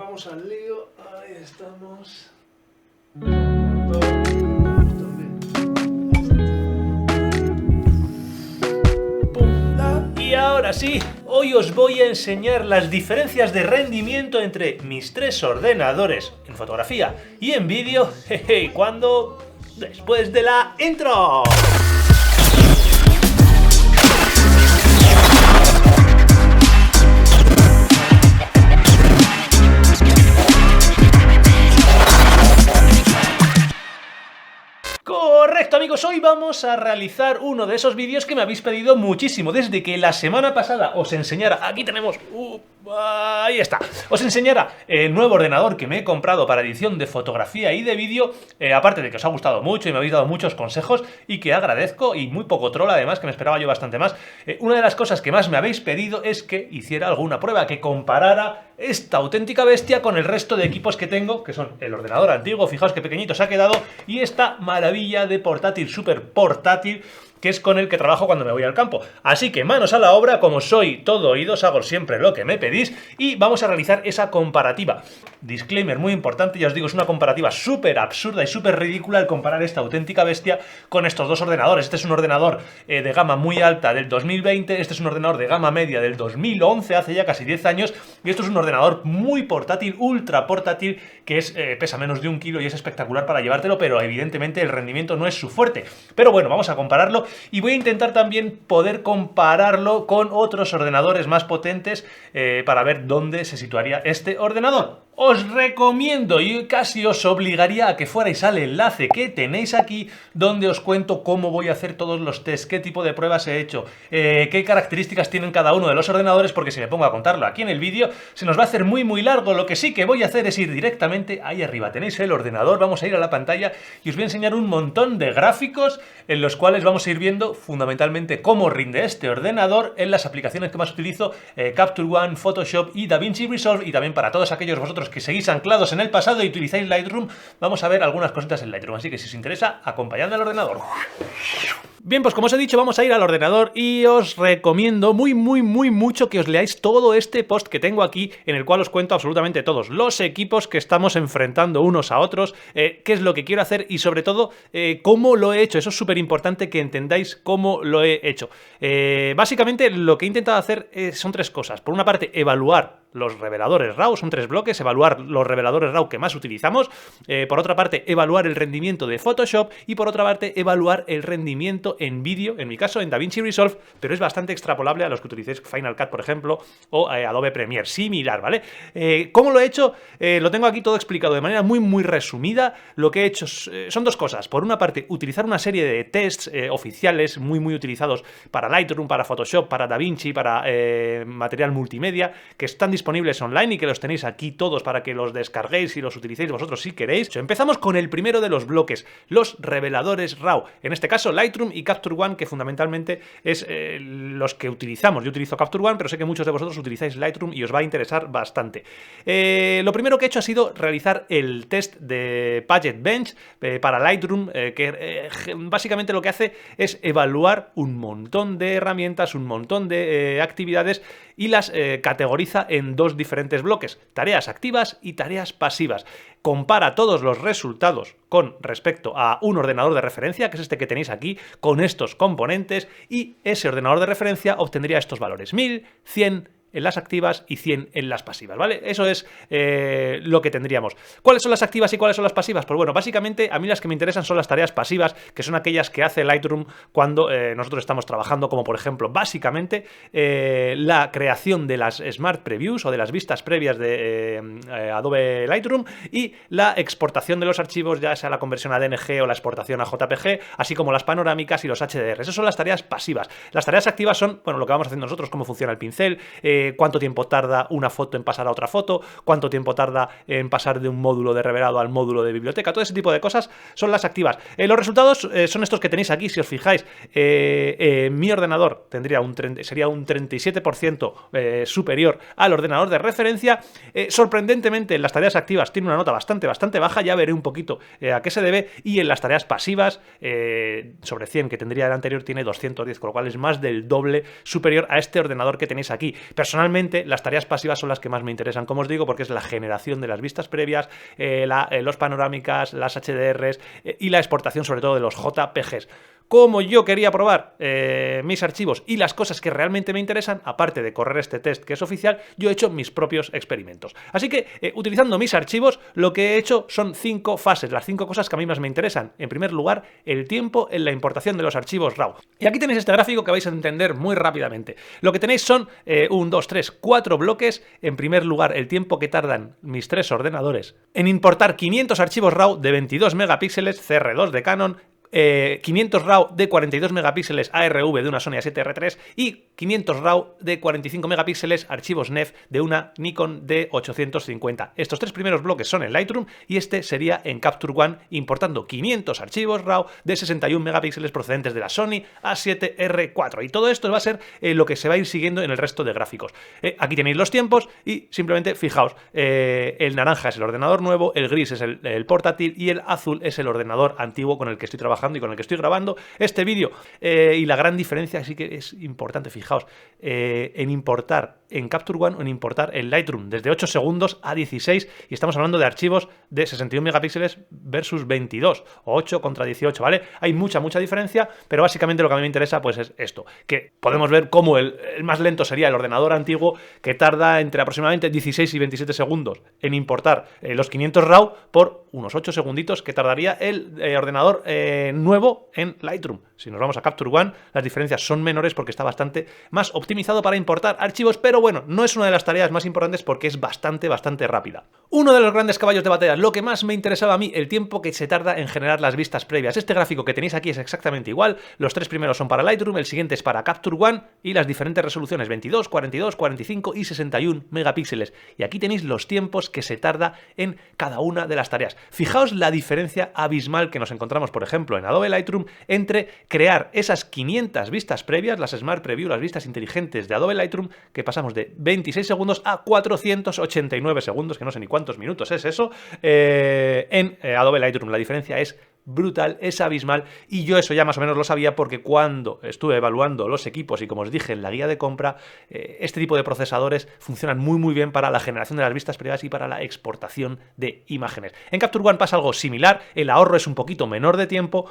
vamos al lío. Ahí estamos. Y ahora sí, hoy os voy a enseñar las diferencias de rendimiento entre mis tres ordenadores en fotografía y en vídeo. ¿Cuándo? Después de la intro. Correcto, amigos, hoy vamos a realizar uno de esos vídeos que me habéis pedido muchísimo. Desde que la semana pasada os enseñara, aquí tenemos, ahí está, os enseñara el nuevo ordenador que me he comprado para edición de fotografía y de vídeo, aparte de que os ha gustado mucho y me habéis dado muchos consejos y que agradezco, y muy poco troll además, que me esperaba yo bastante más. Una de las cosas que más me habéis pedido es que hiciera alguna prueba, que comparara esta auténtica bestia con el resto de equipos que tengo, que son el ordenador antiguo, fijaos qué pequeñito se ha quedado, y esta maravilla de portátil, súper portátil, que es con el que trabajo cuando me voy al campo. Así que manos a la obra, como soy todo oídos, hago siempre lo que me pedís y vamos a realizar esa comparativa. Disclaimer muy importante, ya os digo, es una comparativa súper absurda y súper ridícula el comparar esta auténtica bestia con estos dos ordenadores. Este es un ordenador de gama muy alta del 2020, este es un ordenador de gama media del 2011, hace ya casi 10 años, y esto es un ordenador muy portátil, ultra portátil, que es, pesa menos de 1 kilo y es espectacular para llevártelo, pero evidentemente el rendimiento no es su fuerte. Pero bueno, vamos a compararlo. Y voy a intentar también poder compararlo con otros ordenadores más potentes para ver dónde se situaría este ordenador. Os recomiendo y casi os obligaría a que fuerais al enlace que tenéis aquí, donde os cuento cómo voy a hacer todos los tests, qué tipo de pruebas he hecho, qué características tienen cada uno de los ordenadores, porque si me pongo a contarlo aquí en el vídeo se nos va a hacer muy largo. Lo que sí que voy a hacer es ir directamente ahí arriba. Tenéis el ordenador, vamos a ir a la pantalla y os voy a enseñar un montón de gráficos en los cuales vamos a ir viendo fundamentalmente cómo rinde este ordenador en las aplicaciones que más utilizo, Capture One, Photoshop y DaVinci Resolve, y también para todos aquellos vosotros que seguís anclados en el pasado y utilizáis Lightroom, vamos a ver algunas cositas en Lightroom, así que si os interesa, acompañadme al ordenador. Bien, pues como os he dicho, vamos a ir al ordenador y os recomiendo muy mucho que os leáis todo este post que tengo aquí, en el cual os cuento absolutamente todos los equipos que estamos enfrentando unos a otros, qué es lo que quiero hacer y sobre todo cómo lo he hecho. Eso es súper importante que entendáis cómo lo he hecho. Básicamente lo que he intentado hacer son tres cosas. Por una parte, evaluar los reveladores RAW, son 3 bloques, evaluar los reveladores RAW que más utilizamos, por otra parte evaluar el rendimiento de Photoshop y por otra parte evaluar el rendimiento en vídeo, en mi caso en DaVinci Resolve, pero es bastante extrapolable a los que utilicéis Final Cut, por ejemplo, o Adobe Premiere, similar, ¿vale? ¿Cómo lo he hecho? Lo tengo aquí todo explicado de manera muy resumida. Lo que he hecho son dos cosas. Por una parte, utilizar una serie de tests oficiales muy utilizados para Lightroom, para Photoshop, para DaVinci, para material multimedia, que están disponibles online y que los tenéis aquí todos para que los descarguéis y los utilicéis vosotros si queréis. Empezamos con el primero de los bloques, los reveladores RAW. En este caso Lightroom y Capture One, que fundamentalmente es los que utilizamos. Yo utilizo Capture One, pero sé que muchos de vosotros utilizáis Lightroom y os va a interesar bastante. Lo primero que he hecho ha sido realizar el test de Paget Bench para Lightroom, que básicamente lo que hace es evaluar un montón de herramientas, un montón de actividades y las categoriza en dos diferentes bloques, tareas activas y tareas pasivas. Compara todos los resultados con respecto a un ordenador de referencia, que es este que tenéis aquí, con estos componentes, y ese ordenador de referencia obtendría estos valores: 1000, 100 en las activas y 100 en las pasivas, ¿vale? Eso es lo que tendríamos. ¿Cuáles son las activas y cuáles son las pasivas? Pues bueno, básicamente a mí las que me interesan son las tareas pasivas, que son aquellas que hace Lightroom cuando nosotros estamos trabajando, como por ejemplo, básicamente, la creación de las Smart Previews o de las vistas previas de Adobe Lightroom y la exportación de los archivos, ya sea la conversión a DNG o la exportación a JPG, así como las panorámicas y los HDR. Esas son las tareas pasivas. Las tareas activas son, bueno, lo que vamos haciendo nosotros, cómo funciona el pincel, cuánto tiempo tarda una foto en pasar a otra foto, cuánto tiempo tarda en pasar de un módulo de revelado al módulo de biblioteca. Todo ese tipo de cosas son las activas. Los resultados son estos que tenéis aquí. Si os fijáis, mi ordenador sería un 37% superior al ordenador de referencia. Sorprendentemente, en las tareas activas tiene una nota bastante baja, ya veré un poquito a qué se debe, y en las tareas pasivas, sobre 100 que tendría el anterior, tiene 210, con lo cual es más del doble superior a este ordenador que tenéis aquí. Personalmente, las tareas pasivas son las que más me interesan, como os digo, porque es la generación de las vistas previas, los panorámicas, las HDRs y la exportación sobre todo de los JPGs. Como yo quería probar mis archivos y las cosas que realmente me interesan, aparte de correr este test que es oficial, yo he hecho mis propios experimentos. Así que, utilizando mis archivos, lo que he hecho son 5 fases, las 5 cosas que a mí más me interesan. En primer lugar, el tiempo en la importación de los archivos RAW. Y aquí tenéis este gráfico que vais a entender muy rápidamente. Lo que tenéis son 1, 2, 3, 4 bloques. En primer lugar, el tiempo que tardan mis 3 ordenadores en importar 500 archivos RAW de 22 megapíxeles CR2 de Canon, 500 RAW de 42 megapíxeles ARV de una Sony A7R3 y 500 RAW de 45 megapíxeles archivos NEF de una Nikon D850. Estos 3 primeros bloques son en Lightroom y este sería en Capture One importando 500 archivos RAW de 61 megapíxeles procedentes de la Sony A7R4. Y todo esto va a ser lo que se va a ir siguiendo en el resto de gráficos. Aquí tenéis los tiempos y simplemente fijaos, el naranja es el ordenador nuevo, el gris es el portátil y el azul es el ordenador antiguo con el que estoy trabajando y con el que estoy grabando este vídeo. Y la gran diferencia sí que es importante, fijaos, en importar en Capture One o en importar en Lightroom desde 8 segundos a 16 y estamos hablando de archivos de 61 megapíxeles versus 22 o 8 contra 18, ¿vale? Hay mucha diferencia, pero básicamente lo que a mí me interesa pues es esto, que podemos ver cómo el más lento sería el ordenador antiguo, que tarda entre aproximadamente 16 y 27 segundos en importar los 500 RAW por unos 8 segunditos que tardaría el ordenador nuevo en Lightroom. Si nos vamos a Capture One, las diferencias son menores porque está bastante más optimizado para importar archivos, pero bueno, no es una de las tareas más importantes porque es bastante rápida. Uno de los grandes caballos de batalla, lo que más me interesaba a mí, el tiempo que se tarda en generar las vistas previas. Este gráfico que tenéis aquí es exactamente igual, los 3 primeros son para Lightroom, el siguiente es para Capture One y las diferentes resoluciones 22, 42, 45 y 61 megapíxeles. Y aquí tenéis los tiempos que se tarda en cada una de las tareas. Fijaos la diferencia abismal que nos encontramos, por ejemplo, en Adobe Lightroom entre crear esas 500 vistas previas, las Smart Preview, las vistas inteligentes de Adobe Lightroom, que pasamos de 26 segundos a 489 segundos, que no sé ni cuántos minutos es eso, en Adobe Lightroom. La diferencia es brutal, es abismal, y yo eso ya más o menos lo sabía porque cuando estuve evaluando los equipos y como os dije en la guía de compra, este tipo de procesadores funcionan muy bien para la generación de las vistas previas y para la exportación de imágenes. En Capture One pasa algo similar, el ahorro es un poquito menor de tiempo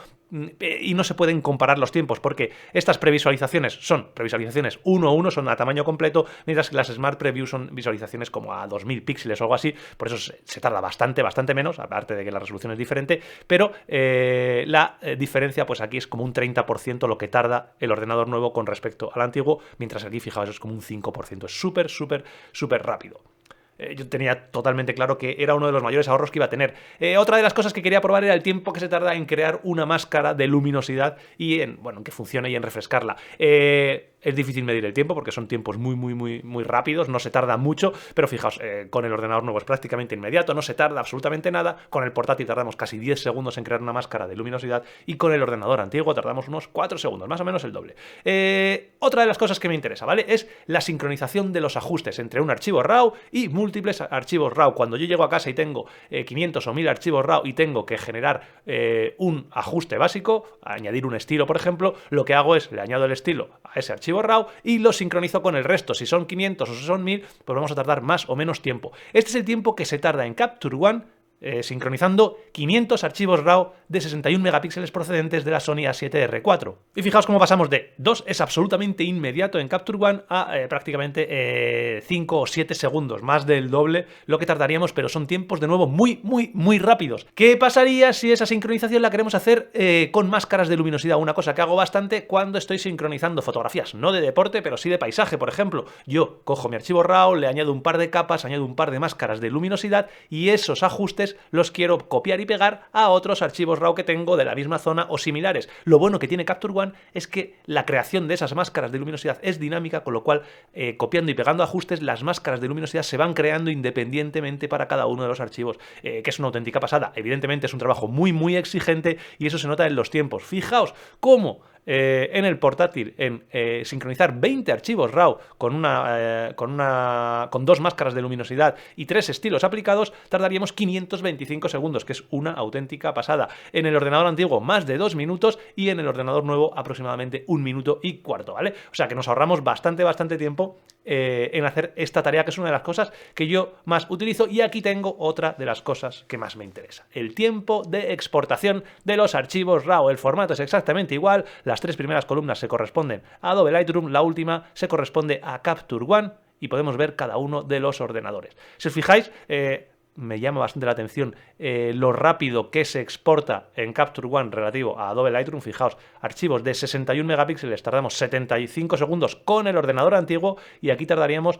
y no se pueden comparar los tiempos porque estas previsualizaciones son previsualizaciones 1 a 1, son a tamaño completo, mientras que las Smart Preview son visualizaciones como a 2000 píxeles o algo así, por eso se tarda bastante menos, aparte de que la resolución es diferente, pero la diferencia pues aquí es como un 30% lo que tarda el ordenador nuevo con respecto al antiguo, mientras aquí fijaos es como un 5%, es súper rápido. Yo tenía totalmente claro que era uno de los mayores ahorros que iba a tener. Otra de las cosas que quería probar era el tiempo que se tarda en crear una máscara de luminosidad y en que funcione y en refrescarla. Es difícil medir el tiempo porque son tiempos muy rápidos, no se tarda mucho, pero fijaos, con el ordenador nuevo es prácticamente inmediato, no se tarda absolutamente nada, con el portátil tardamos casi 10 segundos en crear una máscara de luminosidad y con el ordenador antiguo tardamos unos 4 segundos, más o menos el doble. Otra de las cosas que me interesa, ¿vale? Es la sincronización de los ajustes entre un archivo RAW y múltiples archivos RAW. Cuando yo llego a casa y tengo 500 o 1000 archivos RAW y tengo que generar un ajuste básico, añadir un estilo, por ejemplo, lo que hago es le añado el estilo a ese archivo RAW y lo sincronizo con el resto. Si son 500 o si son 1000, pues vamos a tardar más o menos tiempo. Este es el tiempo que se tarda en Capture One sincronizando 500 archivos RAW de 61 megapíxeles procedentes de la Sony A7R4. Y fijaos cómo pasamos de 2 es absolutamente inmediato en Capture One a prácticamente 5 o 7 segundos, más del doble lo que tardaríamos, pero son tiempos de nuevo muy rápidos. ¿Qué pasaría si esa sincronización la queremos hacer con máscaras de luminosidad? Una cosa que hago bastante cuando estoy sincronizando fotografías, no de deporte, pero sí de paisaje, por ejemplo. Yo cojo mi archivo RAW, le añado un par de capas, añado un par de máscaras de luminosidad y esos ajustes los quiero copiar y pegar a otros archivos RAW que tengo de la misma zona o similares. Lo bueno que tiene Capture One es que la creación de esas máscaras de luminosidad es dinámica, con lo cual copiando y pegando ajustes, las máscaras de luminosidad se van creando independientemente para cada uno de los archivos, que es una auténtica pasada. Evidentemente es un trabajo muy exigente y eso se nota en los tiempos. Fijaos cómo en el portátil, en sincronizar 20 archivos RAW con 2 máscaras de luminosidad y 3 estilos aplicados, tardaríamos 525 segundos, que es una auténtica pasada. En el ordenador antiguo, más de 2 minutos y en el ordenador nuevo, aproximadamente 1 minuto y cuarto, ¿vale? O sea que nos ahorramos bastante tiempo en hacer esta tarea, que es una de las cosas que yo más utilizo. Y aquí tengo otra de las cosas que más me interesa: el tiempo de exportación de los archivos RAW. El formato es exactamente igual, las 3 primeras columnas se corresponden a Adobe Lightroom, la última se corresponde a Capture One, y podemos ver cada uno de los ordenadores. Si os fijáis, me llama bastante la atención lo rápido que se exporta en Capture One relativo a Adobe Lightroom. Fijaos, archivos de 61 megapíxeles tardamos 75 segundos con el ordenador antiguo, y aquí tardaríamos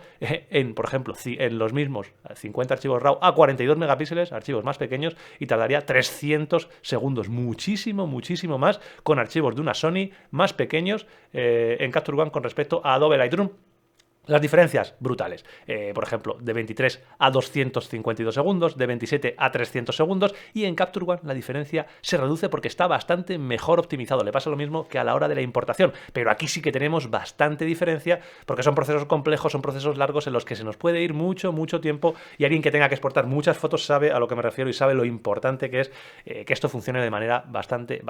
por ejemplo, en los mismos 50 archivos RAW a 42 megapíxeles, archivos más pequeños, y tardaría 300 segundos. Muchísimo, muchísimo más con archivos de una Sony más pequeños en Capture One con respecto a Adobe Lightroom. Las diferencias, brutales. Por ejemplo, de 23 a 252 segundos, de 27 a 300 segundos, y en Capture One la diferencia se reduce porque está bastante mejor optimizado. Le pasa lo mismo que a la hora de la importación, pero aquí sí que tenemos bastante diferencia porque son procesos complejos, son procesos largos en los que se nos puede ir mucho, mucho tiempo, y alguien que tenga que exportar muchas fotos sabe a lo que me refiero y sabe lo importante que es que esto funcione de manera bastante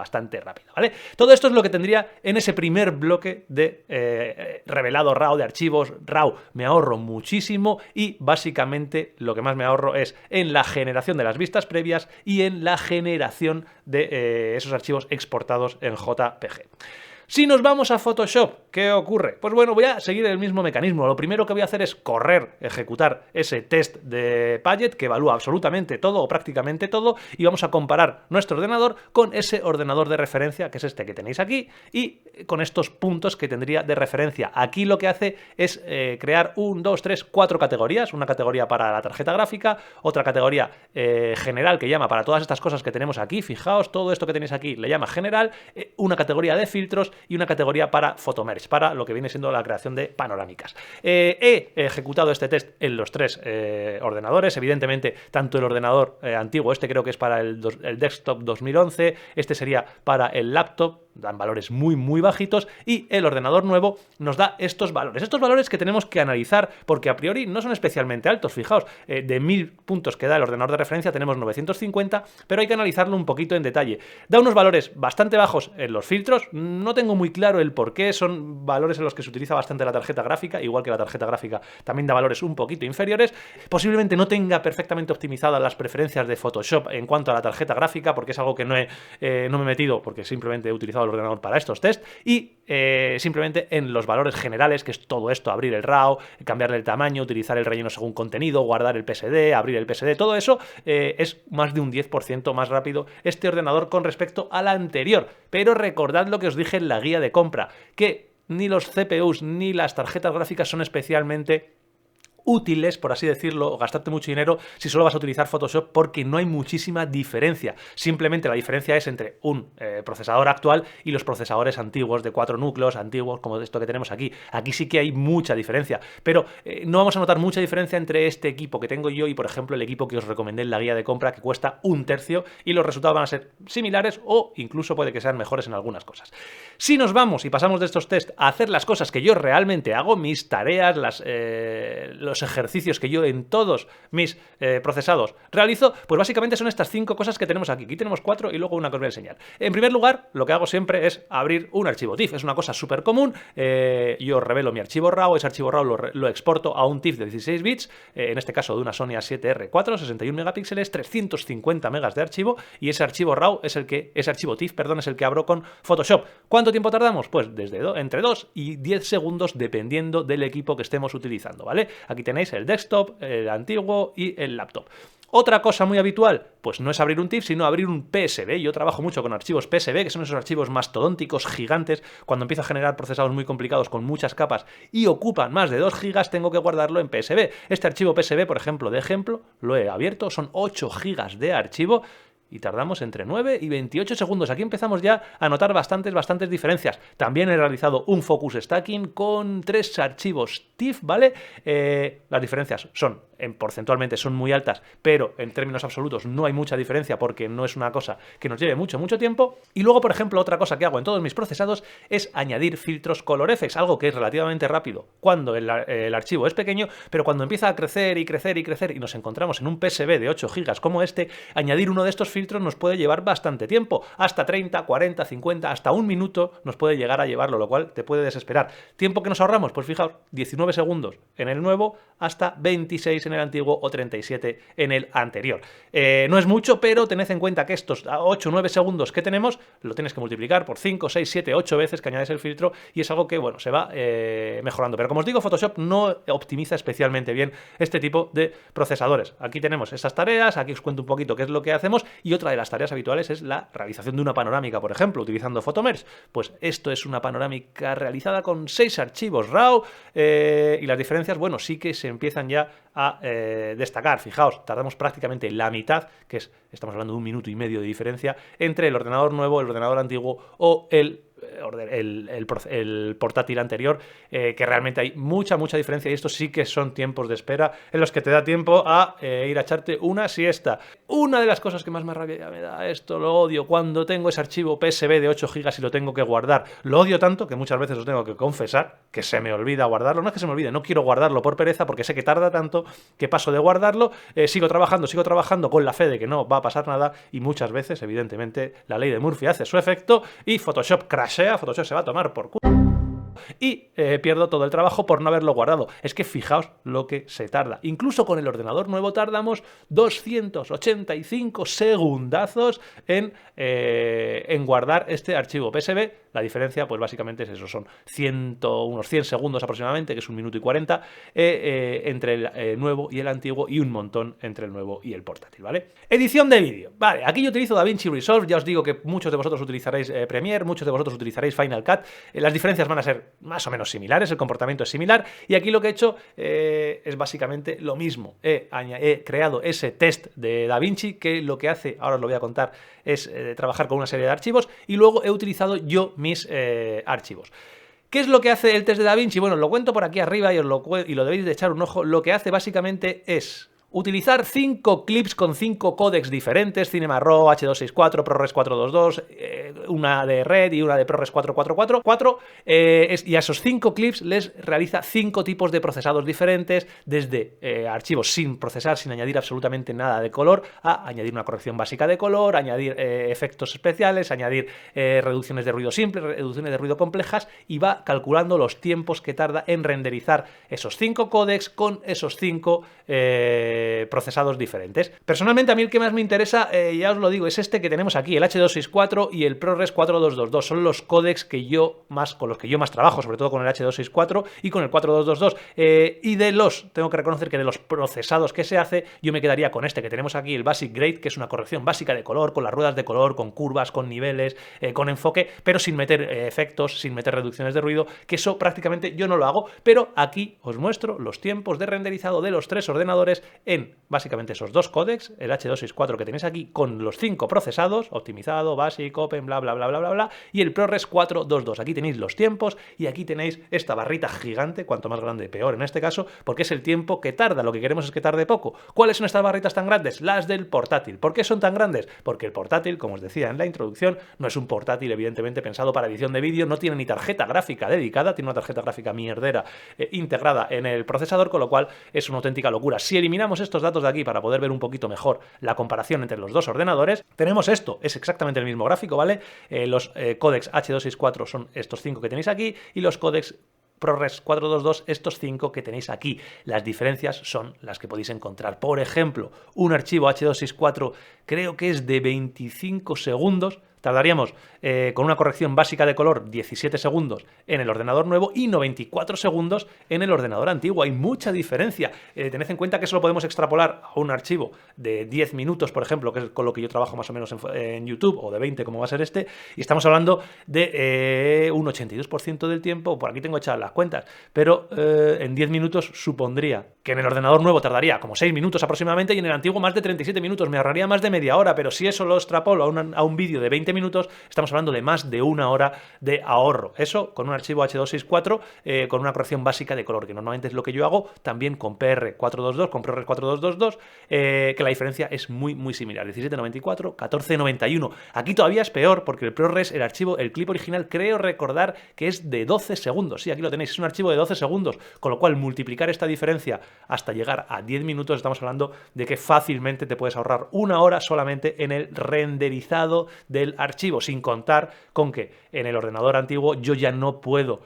rápida, ¿vale? Todo esto es lo que tendría en ese primer bloque de revelado RAW, de archivos RAW. Me ahorro muchísimo, y básicamente lo que más me ahorro es en la generación de las vistas previas y en la generación de esos archivos exportados en JPG. Si nos vamos a Photoshop, ¿qué ocurre? Pues bueno, voy a seguir el mismo mecanismo. Lo primero que voy a hacer es ejecutar ese test de Paget que evalúa absolutamente todo o prácticamente todo, y vamos a comparar nuestro ordenador con ese ordenador de referencia, que es este que tenéis aquí, y con estos puntos que tendría de referencia. Aquí lo que hace es crear 1, 2, 3, 4 categorías. Una categoría para la tarjeta gráfica, otra categoría general que llama para todas estas cosas que tenemos aquí. Fijaos, todo esto que tenéis aquí le llama general, una categoría de filtros y una categoría para Photomerge, para lo que viene siendo la creación de panorámicas. He ejecutado este test en los 3 ordenadores. Evidentemente, tanto el ordenador antiguo, este creo que es para el desktop 2011, este sería para el laptop, dan valores muy bajitos, y el ordenador nuevo nos da estos valores que tenemos que analizar porque a priori no son especialmente altos. Fijaos, de 1000 puntos que da el ordenador de referencia tenemos 950, pero hay que analizarlo un poquito en detalle. Da unos valores bastante bajos en los filtros, no tengo muy claro el por qué, son valores en los que se utiliza bastante la tarjeta gráfica, igual que la tarjeta gráfica también da valores un poquito inferiores. Posiblemente no tenga perfectamente optimizadas las preferencias de Photoshop en cuanto a la tarjeta gráfica, porque es algo que no me he metido, porque simplemente he utilizado el ordenador para estos test, y simplemente en los valores generales, que es todo esto: abrir el RAW, cambiarle el tamaño, utilizar el relleno según contenido, guardar el PSD, abrir el PSD, todo eso es más de un 10% más rápido este ordenador con respecto al anterior. Pero recordad lo que os dije en la guía de compra, que ni los CPUs ni las tarjetas gráficas son especialmente útiles, por así decirlo, o gastarte mucho dinero si solo vas a utilizar Photoshop, porque no hay muchísima diferencia. Simplemente la diferencia es entre un procesador actual y los procesadores antiguos de 4 núcleos, antiguos como esto que tenemos aquí. Aquí sí que hay mucha diferencia, pero no vamos a notar mucha diferencia entre este equipo que tengo yo y, por ejemplo, el equipo que os recomendé en la guía de compra, que cuesta 1/3, y los resultados van a ser similares o incluso puede que sean mejores en algunas cosas. Si nos vamos y pasamos de estos test a hacer las cosas que yo realmente hago, mis tareas, los ejercicios que yo en todos mis procesados realizo, pues básicamente son estas 5 cosas que tenemos aquí. Aquí tenemos 4 y luego una que os voy a enseñar. En primer lugar, lo que hago siempre es abrir un archivo TIFF. Es una cosa súper común. Yo revelo mi archivo RAW, ese archivo RAW lo exporto a un TIFF de 16 bits, en este caso de una Sony A7R4, 61 megapíxeles, 350 megas de archivo, y ese archivo RAW ese archivo TIFF, perdón, es el que abro con Photoshop. ¿Cuánto tiempo tardamos? Pues entre 2 y 10 segundos, dependiendo del equipo que estemos utilizando, ¿vale? Aquí tenéis el desktop, el antiguo y el laptop. Otra cosa muy habitual, pues no es abrir un TIFF, sino abrir un PSB. Yo trabajo mucho con archivos PSB, que son esos archivos mastodónticos, gigantes. Cuando empiezo a generar procesados muy complicados con muchas capas y ocupan más de 2 gigas, tengo que guardarlo en PSB. Este archivo PSB, por ejemplo, lo he abierto, son 8 gigas de archivo, y tardamos entre 9 y 28 segundos. Aquí empezamos ya a notar bastantes diferencias. También he realizado un focus stacking con 3 archivos TIFF, ¿vale? Las diferencias porcentualmente son muy altas, pero en términos absolutos no hay mucha diferencia porque no es una cosa que nos lleve mucho tiempo. Y luego, por ejemplo, otra cosa que hago en todos mis procesados es añadir filtros ColorFX, algo que es relativamente rápido cuando el archivo es pequeño, pero cuando empieza a crecer y nos encontramos en un PSB de 8 GB como este, añadir uno de estos filtros nos puede llevar bastante tiempo, hasta 30, 40, 50, hasta un minuto nos puede llegar a llevarlo, lo cual te puede desesperar. ¿Tiempo que nos ahorramos? Pues fijaos, 19 9 segundos en el nuevo hasta 26 en el antiguo o 37 en el anterior. No es mucho, pero tened en cuenta que estos 8 o 9 segundos que tenemos lo tienes que multiplicar por 5, 6, 7, 8 veces que añades el filtro y es algo que, bueno, se va mejorando. Pero como os digo, Photoshop no optimiza especialmente bien este tipo de procesadores. Aquí tenemos estas tareas, aquí os cuento un poquito qué es lo que hacemos y otra de las tareas habituales es la realización de una panorámica, por ejemplo, utilizando Photomesh. Pues esto es una panorámica realizada con 6 archivos RAW y las diferencias, bueno, sí que se empiezan ya a destacar. Fijaos, tardamos prácticamente la mitad, que es, estamos hablando de 1 minuto y medio de diferencia, entre el ordenador nuevo, el ordenador antiguo o el portátil anterior, que realmente hay mucha diferencia y estos sí que son tiempos de espera en los que te da tiempo a ir a echarte una siesta. Una de las cosas que más rabia me da, esto lo odio, cuando tengo ese archivo PSB de 8 GB y lo tengo que guardar. Lo odio tanto que muchas veces os tengo que confesar que se me olvida guardarlo. No es que se me olvide, no quiero guardarlo por pereza porque sé que tarda tanto que paso de guardarlo, sigo trabajando con la fe de que no va a pasar nada y muchas veces, evidentemente, la ley de Murphy hace su efecto y Photoshop crashea, Photoshop se va a tomar por culo y pierdo todo el trabajo por no haberlo guardado. Es que fijaos lo que se tarda. Incluso con el ordenador nuevo tardamos 285 segundazos en guardar este archivo PSB. La diferencia, pues básicamente es eso, son unos 100 segundos aproximadamente, que es 1 minuto y 40, entre el nuevo y el antiguo y un montón entre el nuevo y el portátil, ¿vale? Edición de vídeo. Vale, aquí yo utilizo DaVinci Resolve, ya os digo que muchos de vosotros utilizaréis Premiere, muchos de vosotros utilizaréis Final Cut, las diferencias van a ser más o menos similares, el comportamiento es similar y aquí lo que he hecho es básicamente lo mismo. He creado ese test de DaVinci que lo que hace, ahora os lo voy a contar, es trabajar con una serie de archivos y luego he utilizado yo mis archivos. ¿Qué es lo que hace el test de DaVinci? Bueno, os lo cuento por aquí arriba y lo debéis de echar un ojo. Lo que hace básicamente es utilizar 5 clips con 5 códecs diferentes, Cinema Raw, H264, ProRes 422, una de Red y una de ProRes 4444, y a esos 5 clips les realiza 5 tipos de procesados diferentes, desde archivos sin procesar, sin añadir absolutamente nada de color, a añadir una corrección básica de color, añadir efectos especiales, añadir reducciones de ruido simples, reducciones de ruido complejas, y va calculando los tiempos que tarda en renderizar esos 5 códecs con esos 5 procesados diferentes. Personalmente a mí el que más me interesa, ya os lo digo, es este que tenemos aquí, el H264 y el ProRes 4222. Son los códecs que con los que yo más trabajo, sobre todo con el H264 y con el 4222. Y tengo que reconocer que de los procesados que se hace, yo me quedaría con este que tenemos aquí, el Basic Grade, que es una corrección básica de color, con las ruedas de color, con curvas, con niveles, con enfoque, pero sin meter efectos, sin meter reducciones de ruido, que eso prácticamente yo no lo hago, pero aquí os muestro los tiempos de renderizado de los 3 ordenadores en básicamente esos 2 códecs, el H264 que tenéis aquí con los 5 procesados, optimizado, basic, open, bla, bla, bla, bla, bla, bla, y el ProRes 422. Aquí tenéis los tiempos y aquí tenéis esta barrita gigante, cuanto más grande peor en este caso, porque es el tiempo que tarda, lo que queremos es que tarde poco. ¿Cuáles son estas barritas tan grandes? Las del portátil. ¿Por qué son tan grandes? Porque el portátil, como os decía en la introducción, no es un portátil evidentemente pensado para edición de vídeo, no tiene ni tarjeta gráfica dedicada, tiene una tarjeta gráfica mierdera integrada en el procesador, con lo cual es una auténtica locura. Si eliminamos estos datos de aquí para poder ver un poquito mejor la comparación entre los dos ordenadores, tenemos esto, es exactamente el mismo gráfico, ¿vale? Los códecs H264 son estos 5 que tenéis aquí y los códecs ProRes 422, estos 5 que tenéis aquí. Las diferencias son las que podéis encontrar. Por ejemplo, un archivo H264 creo que es de 25 segundos, tardaríamos con una corrección básica de color 17 segundos en el ordenador nuevo y 94 segundos en el ordenador antiguo. Hay mucha diferencia. Tened en cuenta que eso lo podemos extrapolar a un archivo de 10 minutos, por ejemplo, que es con lo que yo trabajo más o menos en YouTube, o de 20 como va a ser este, y estamos hablando de un 82% del tiempo, por aquí tengo echadas las cuentas, pero en 10 minutos supondría que en el ordenador nuevo tardaría como 6 minutos aproximadamente y en el antiguo más de 37 minutos, me ahorraría más de media hora, pero si eso lo extrapolo a un vídeo de 20 minutos, estamos hablando de más de 1 hora de ahorro. Eso con un archivo H264 con una corrección básica de color, que normalmente es lo que yo hago también con PR422, con ProRes 4222, que la diferencia es muy similar, 1794, 1491. Aquí todavía es peor porque el ProRes, el archivo, el clip original, creo recordar que es de 12 segundos. Sí, aquí lo tenéis, es un archivo de 12 segundos, con lo cual multiplicar esta diferencia hasta llegar a 10 minutos, estamos hablando de que fácilmente te puedes ahorrar 1 hora solamente en el renderizado del archivo, sin contar con que en el ordenador antiguo yo ya no puedo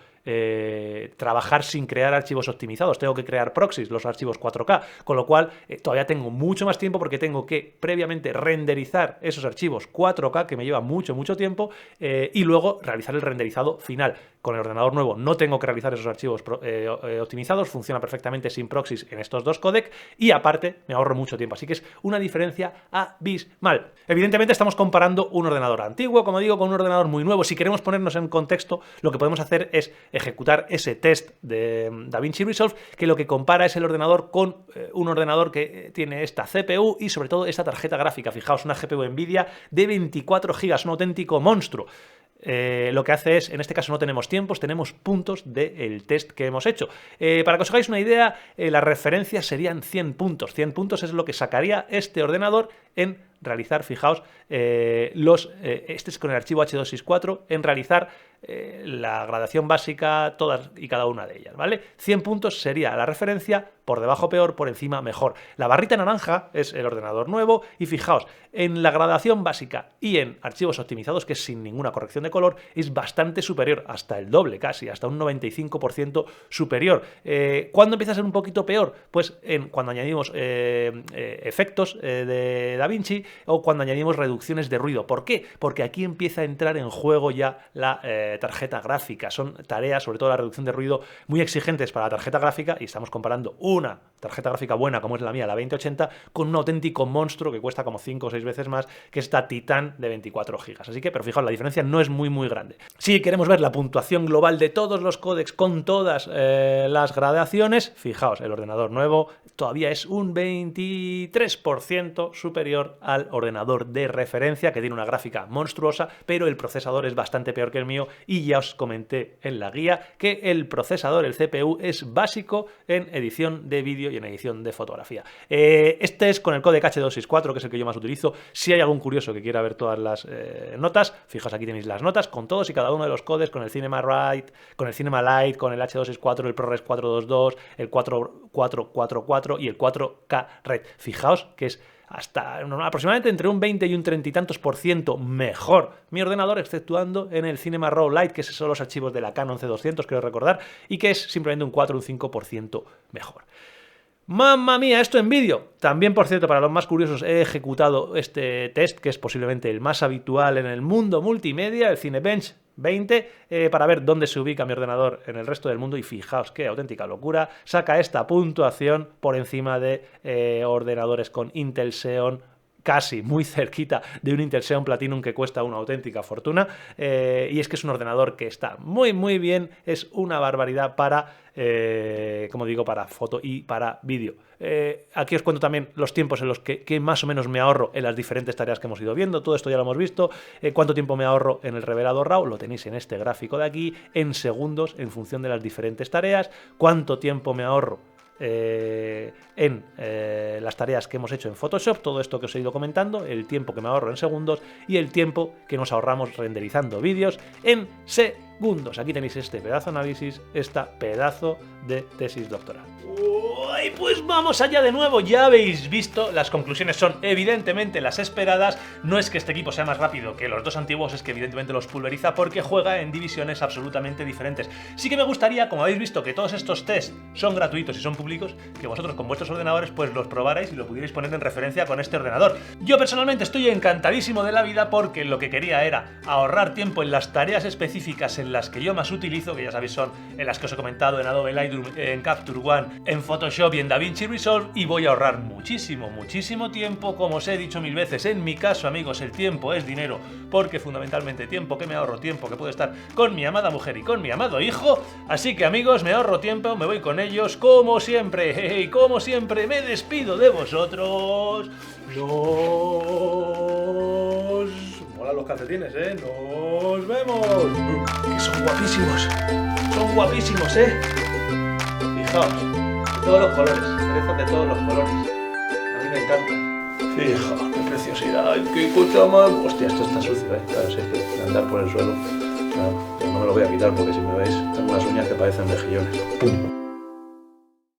trabajar sin crear archivos optimizados, tengo que crear proxies, los archivos 4K, con lo cual todavía tengo mucho más tiempo porque tengo que previamente renderizar esos archivos 4K, que me lleva mucho tiempo, y luego realizar el renderizado final. Con el ordenador nuevo no tengo que realizar esos archivos optimizados, funciona perfectamente sin proxies en estos dos codecs y aparte me ahorro mucho tiempo, así que es una diferencia abismal. Evidentemente estamos comparando un ordenador antiguo, como digo, con un ordenador muy nuevo. Si queremos ponernos en contexto, lo que podemos hacer es ejecutar ese test de DaVinci Resolve, que lo que compara es el ordenador con un ordenador que tiene esta CPU y sobre todo esta tarjeta gráfica. Fijaos, una GPU Nvidia de 24 GB, un auténtico monstruo. Lo que hace es, en este caso no tenemos tiempos, tenemos puntos del test que hemos hecho. Para que os hagáis una idea, las referencias serían 100 puntos. 100 puntos es lo que sacaría este ordenador en realizar, fijaos, este es con el archivo H264, en realizar la gradación básica, todas y cada una de ellas, ¿vale? 100 puntos sería la referencia, por debajo peor, por encima mejor. La barrita naranja es el ordenador nuevo y fijaos, en la gradación básica y en archivos optimizados, que es sin ninguna corrección de color, es bastante superior, hasta el doble casi, hasta un 95% superior. ¿Cuándo empieza a ser un poquito peor? Pues cuando añadimos efectos de DaVinci o cuando añadimos reducciones de ruido. ¿Por qué? Porque aquí empieza a entrar en juego ya la tarjeta gráfica. Son tareas, sobre todo la reducción de ruido, muy exigentes para la tarjeta gráfica y estamos comparando una tarjeta gráfica buena como es la mía, la 2080, con un auténtico monstruo que cuesta como 5 o 6 veces más, que es esta Titan de 24 GB. Así que, pero fijaos, la diferencia no es muy grande. Si queremos ver la puntuación global de todos los códecs con todas las gradaciones, fijaos, el ordenador nuevo todavía es un 23% superior al ordenador de referencia, que tiene una gráfica monstruosa, pero el procesador es bastante peor que el mío y ya os comenté en la guía que el procesador, el CPU, es básico en edición de vídeo y en edición de fotografía. Este es con el códec H264, que es el que yo más utilizo. Si hay algún curioso que quiera ver todas las notas, fijaos, aquí tenéis las notas con todos y cada uno de los codecs, con el Cinema Lite, con el H264, el ProRes 422, el 4444 y el 4K Red. Fijaos que es hasta aproximadamente entre un 20 y un 30 y tantos % mejor mi ordenador, exceptuando en el Cinema Raw Lite, que son los archivos de la Canon C200, creo recordar, y que es simplemente un 4 o un 5% mejor. ¡Mamma mía! Esto en vídeo. También, por cierto, para los más curiosos, he ejecutado este test, que es posiblemente el más habitual en el mundo multimedia, el Cinebench 20, para ver dónde se ubica mi ordenador en el resto del mundo, y fijaos qué auténtica locura, saca esta puntuación por encima de ordenadores con Intel Xeon, casi muy cerquita de un Intel Xeon Platinum que cuesta una auténtica fortuna, y es que es un ordenador que está muy bien, es una barbaridad para, como digo, para foto y para vídeo. Aquí os cuento también los tiempos en los que más o menos me ahorro en las diferentes tareas que hemos ido viendo. Todo esto ya lo hemos visto. Cuánto tiempo me ahorro en el revelador RAW, lo tenéis en este gráfico de aquí, en segundos en función de las diferentes tareas. Cuánto tiempo me ahorro en las tareas que hemos hecho en Photoshop, todo esto que os he ido comentando, el tiempo que me ahorro en segundos y el tiempo que nos ahorramos renderizando vídeos en segundos. Aquí tenéis este pedazo de análisis, esta pedazo de tesis doctoral. Y pues vamos allá de nuevo. Ya habéis visto, las conclusiones son evidentemente las esperadas. No es que este equipo sea más rápido que los dos antiguos, es que evidentemente los pulveriza porque juega en divisiones absolutamente diferentes. Sí que me gustaría, como habéis visto, que todos estos tests son gratuitos y son públicos, que vosotros con vuestros ordenadores pues los probarais y lo pudierais poner en referencia con este ordenador. Yo personalmente estoy encantadísimo de la vida porque lo que quería era ahorrar tiempo en las tareas específicas en las que yo más utilizo, que ya sabéis son en las que os he comentado, en Adobe Lightroom, en Capture One, en Photoshop y en DaVinci Resolve, y voy a ahorrar muchísimo tiempo. Como os he dicho mil veces, en mi caso, amigos, el tiempo es dinero, porque fundamentalmente tiempo que me ahorro, tiempo que puedo estar con mi amada mujer y con mi amado hijo. Así que, amigos, me ahorro tiempo, me voy con ellos, como siempre, y como siempre me despido de vosotros. Mola los calcetines, nos vemos. Que son guapísimos, Fijaos, de todos los colores, cerezas de todos los colores. A mí me encanta. Fijaos, qué preciosidad, ay, qué cosa más. Hostia, esto está sucio, Claro, sí, que andar por el suelo. Claro, pero no me lo voy a quitar porque si me veis, tengo unas uñas que parecen mejillones. ¡Pum!